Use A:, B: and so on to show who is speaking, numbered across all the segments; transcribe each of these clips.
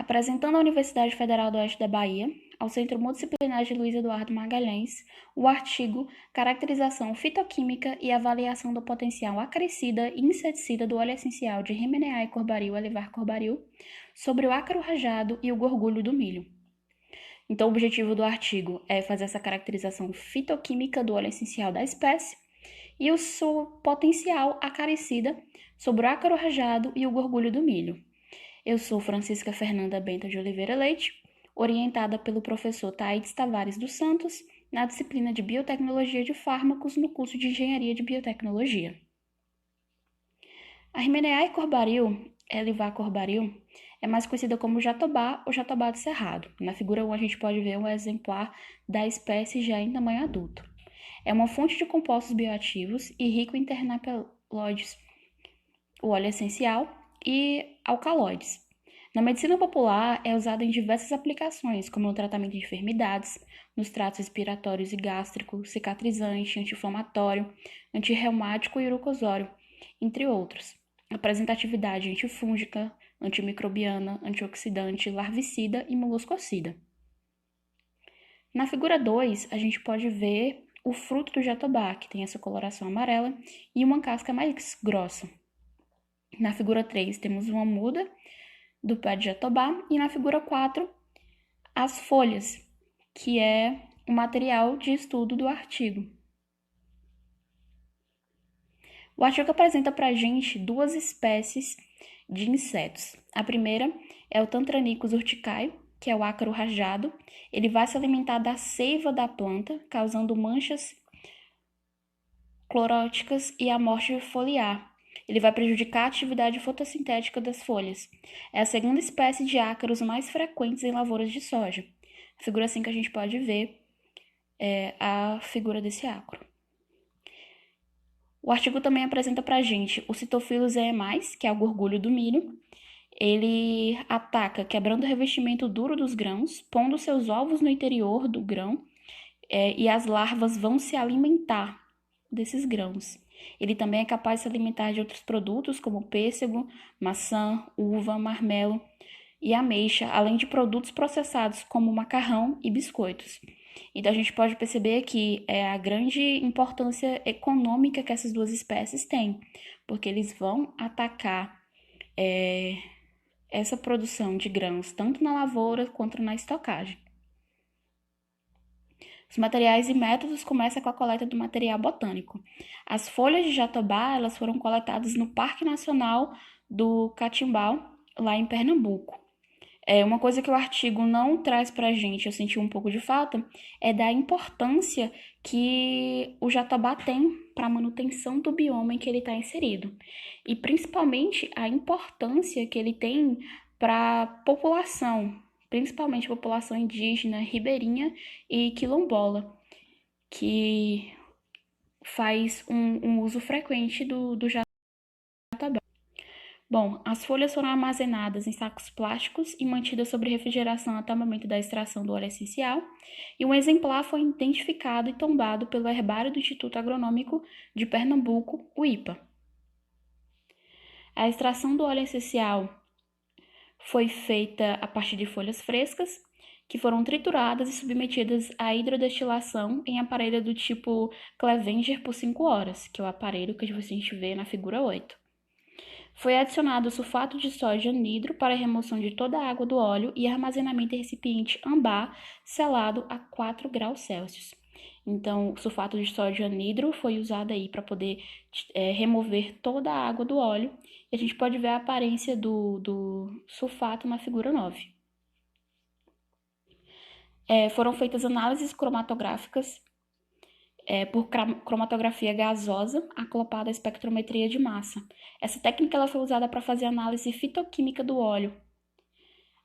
A: apresentando à Universidade Federal do Oeste da Bahia, ao Centro Multidisciplinar de Luiz Eduardo Magalhães, o artigo Caracterização fitoquímica e avaliação do potencial acrescida e inseticida do óleo essencial de Rimeneai corbaril Alivar corbaril sobre o ácaro rajado e o gorgulho do milho. Então, o objetivo do artigo é fazer essa caracterização fitoquímica do óleo essencial da espécie e o seu potencial acaricida sobre o ácaro rajado e o gorgulho do milho. Eu sou Francisca Fernanda Bento de Oliveira Leite, orientada pelo professor Taides Tavares dos Santos, na disciplina de Biotecnologia de Fármacos, no curso de Engenharia de Biotecnologia. A Rimeneai corbaril, Alivar corbaril, é mais conhecida como jatobá ou jatobá do cerrado. Na figura 1 a gente pode ver um exemplar da espécie já em tamanho adulto. É uma fonte de compostos bioativos e rico em terpenoides, o óleo essencial, e alcaloides. Na medicina popular, é usado em diversas aplicações, como no tratamento de enfermidades, nos tratos respiratórios e gástricos, cicatrizante, anti-inflamatório, antirreumático e uricosório, entre outros. Apresenta atividade antifúngica, antimicrobiana, antioxidante, larvicida e moluscocida. Na figura 2, a gente pode ver o fruto do jatobá, que tem essa coloração amarela, e uma casca mais grossa. Na figura 3, temos uma muda do pé de jatobá, e na figura 4, as folhas, que é o material de estudo do artigo. O artigo apresenta para a gente duas espécies de insetos. A primeira é o Tantranicus urticae, que é o ácaro rajado. Ele vai se alimentar da seiva da planta, causando manchas cloróticas e a morte foliar. Ele vai prejudicar a atividade fotossintética das folhas. É a segunda espécie de ácaros mais frequentes em lavouras de soja. A figura 5 a gente pode ver a figura desse ácaro. O artigo também apresenta para a gente o Cytophilus eemais, que é o gorgulho do milho. Ele ataca quebrando o revestimento duro dos grãos, pondo seus ovos no interior do grão, e as larvas vão se alimentar desses grãos. Ele também é capaz de se alimentar de outros produtos, como pêssego, maçã, uva, marmelo e ameixa, além de produtos processados, como macarrão e biscoitos. Então, a gente pode perceber que a grande importância econômica que essas duas espécies têm, porque eles vão atacar essa produção de grãos, tanto na lavoura quanto na estocagem. Os materiais e métodos começam com a coleta do material botânico. As folhas de jatobá, elas foram coletadas no Parque Nacional do Catimbau, lá em Pernambuco. Uma coisa que o artigo não traz para a gente, eu senti um pouco de falta, é da importância que o jatobá tem para a manutenção do bioma em que ele está inserido. E principalmente a importância que ele tem para a população, principalmente a população indígena, ribeirinha e quilombola, que faz um uso frequente do jatobá. Bom, as folhas foram armazenadas em sacos plásticos e mantidas sob refrigeração até o momento da extração do óleo essencial, e um exemplar foi identificado e tombado pelo herbário do Instituto Agronômico de Pernambuco, o IPA. A extração do óleo essencial foi feita a partir de folhas frescas, que foram trituradas e submetidas à hidrodestilação em aparelho do tipo Clevenger por 5 horas, que é o aparelho que a gente vê na figura 8. Foi adicionado sulfato de sódio anidro para a remoção de toda a água do óleo e armazenamento em recipiente âmbar selado a 4 graus Celsius. Então, o sulfato de sódio anidro foi usado aí para poder remover toda a água do óleo. E a gente pode ver a aparência do sulfato na figura 9. Foram feitas análises cromatográficas por cromatografia gasosa acoplada à espectrometria de massa. Essa técnica ela foi usada para fazer análise fitoquímica do óleo.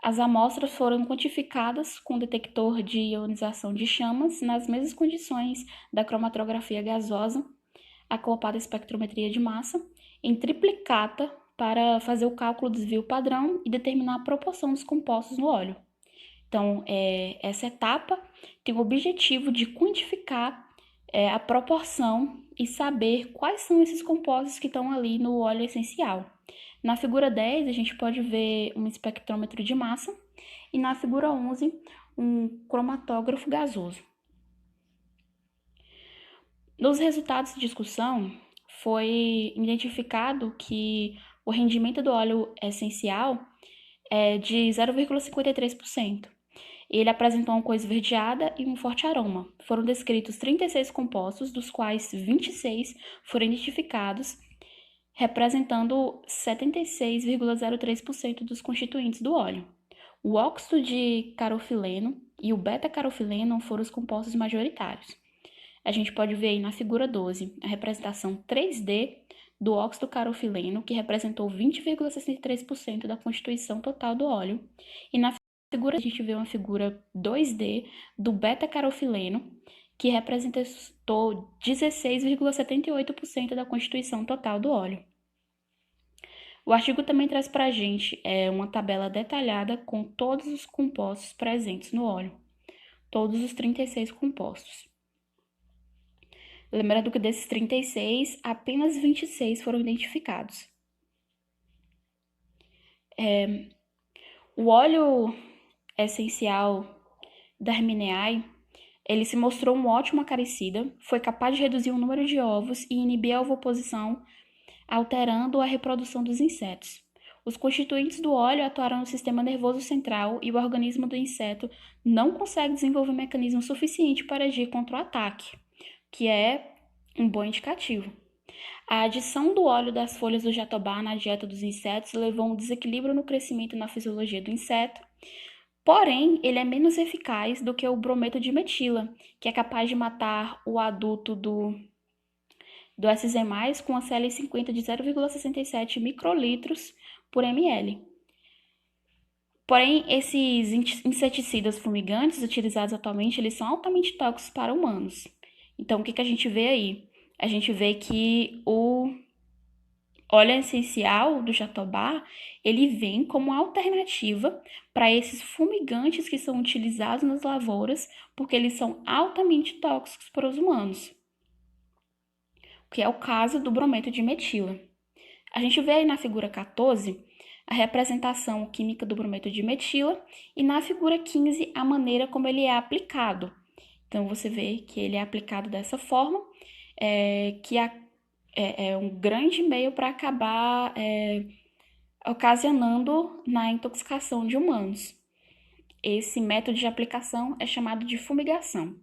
A: As amostras foram quantificadas com detector de ionização de chamas nas mesmas condições da cromatografia gasosa acoplada à espectrometria de massa, em triplicata para fazer o cálculo do desvio padrão e determinar a proporção dos compostos no óleo. Então, essa etapa tem o objetivo de quantificar a proporção e saber quais são esses compostos que estão ali no óleo essencial. Na figura 10, a gente pode ver um espectrômetro de massa, e na figura 11, um cromatógrafo gasoso. Nos resultados de discussão, foi identificado que o rendimento do óleo essencial é de 0,53%. Ele apresentou uma cor esverdeada e um forte aroma. Foram descritos 36 compostos, dos quais 26 foram identificados, representando 76,03% dos constituintes do óleo. O óxido de carofileno e o beta-carofileno foram os compostos majoritários. A gente pode ver aí na figura 12 a representação 3D do óxido carofileno, que representou 20,63% da constituição total do óleo, e na figura a gente vê uma figura 2D do beta-carofileno, que representou 16,78% da constituição total do óleo. O artigo também traz para a gente uma tabela detalhada com todos os compostos presentes no óleo, todos os 36 compostos. Lembrando que desses 36, apenas 26 foram identificados. O óleo essencial da Armineae, ele se mostrou um ótimo acaricida, foi capaz de reduzir o número de ovos e inibir a ovoposição, alterando a reprodução dos insetos. Os constituintes do óleo atuaram no sistema nervoso central e o organismo do inseto não consegue desenvolver um mecanismo suficiente para agir contra o ataque, que é um bom indicativo. A adição do óleo das folhas do jatobá na dieta dos insetos levou a um desequilíbrio no crescimento e na fisiologia do inseto, porém, ele é menos eficaz do que o brometo de metila, que é capaz de matar o adulto do SZ+, com a CL50 de 0,67 microlitros por ml. Porém, esses inseticidas fumigantes utilizados atualmente, eles são altamente tóxicos para humanos. Então, o que a gente vê aí? A gente vê que o óleo essencial do jatobá, ele vem como alternativa para esses fumigantes que são utilizados nas lavouras, porque eles são altamente tóxicos para os humanos, que é o caso do brometo de metila. A gente vê aí na figura 14 a representação química do brometo de metila e na figura 15 a maneira como ele é aplicado. Então, você vê que ele é aplicado dessa forma, que é um grande meio para acabar ocasionando na intoxicação de humanos. Esse método de aplicação é chamado de fumigação.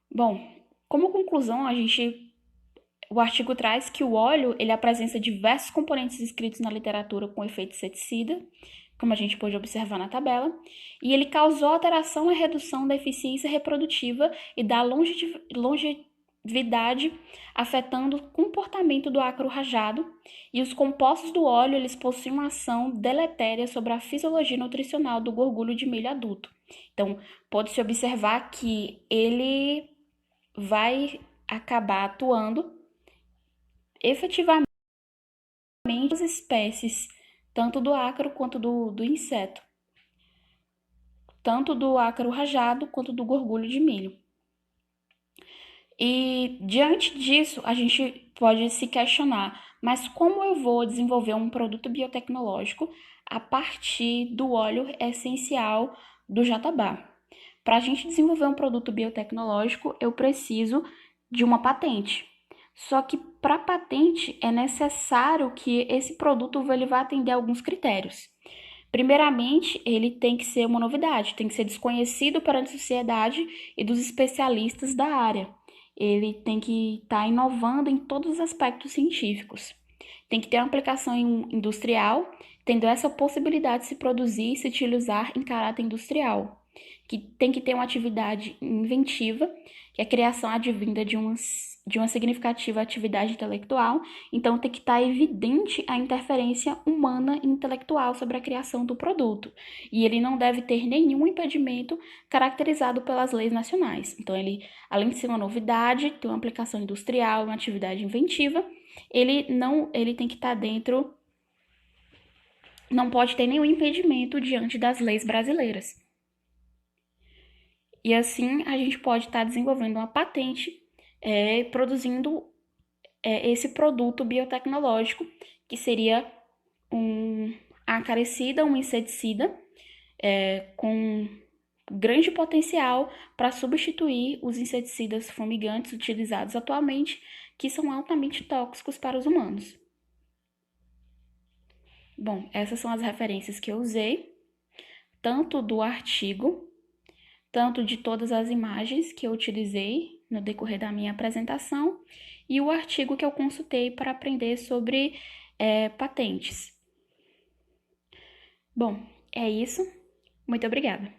A: Bom, como conclusão, o artigo traz que o óleo ele apresenta diversos componentes descritos na literatura com efeito inseticida, como a gente pode observar na tabela, e ele causou alteração e redução da eficiência reprodutiva e da longevidade, afetando o comportamento do ácaro rajado, e os compostos do óleo eles possuem uma ação deletéria sobre a fisiologia nutricional do gorgulho de milho adulto. Então, pode-se observar que ele vai acabar atuando efetivamente nas espécies, tanto do ácaro quanto do inseto, tanto do ácaro rajado quanto do gorgulho de milho. E diante disso, a gente pode se questionar, mas como eu vou desenvolver um produto biotecnológico a partir do óleo essencial do jatobá? Para a gente desenvolver um produto biotecnológico, eu preciso de uma patente. Só que para a patente é necessário que esse produto ele vá atender alguns critérios. Primeiramente, ele tem que ser uma novidade, tem que ser desconhecido perante a sociedade e dos especialistas da área. Ele tem que estar inovando em todos os aspectos científicos. Tem que ter uma aplicação industrial, tendo essa possibilidade de se produzir e se utilizar em caráter industrial. Que tem que ter uma atividade inventiva, que é a criação advinda de uma significativa atividade intelectual, então tem que estar evidente a interferência humana e intelectual sobre a criação do produto. E ele não deve ter nenhum impedimento caracterizado pelas leis nacionais. Então, ele, além de ser uma novidade, ter uma aplicação industrial, uma atividade inventiva, ele tem que estar dentro, não pode ter nenhum impedimento diante das leis brasileiras. E assim a gente pode estar desenvolvendo uma patente, produzindo esse produto biotecnológico, que seria A acaricida, um inseticida com grande potencial para substituir os inseticidas fumigantes utilizados atualmente, que são altamente tóxicos para os humanos. Bom, essas são as referências que eu usei, tanto do artigo, tanto de todas as imagens que eu utilizei no decorrer da minha apresentação, e o artigo que eu consultei para aprender sobre patentes. Bom, é isso. Muito obrigada.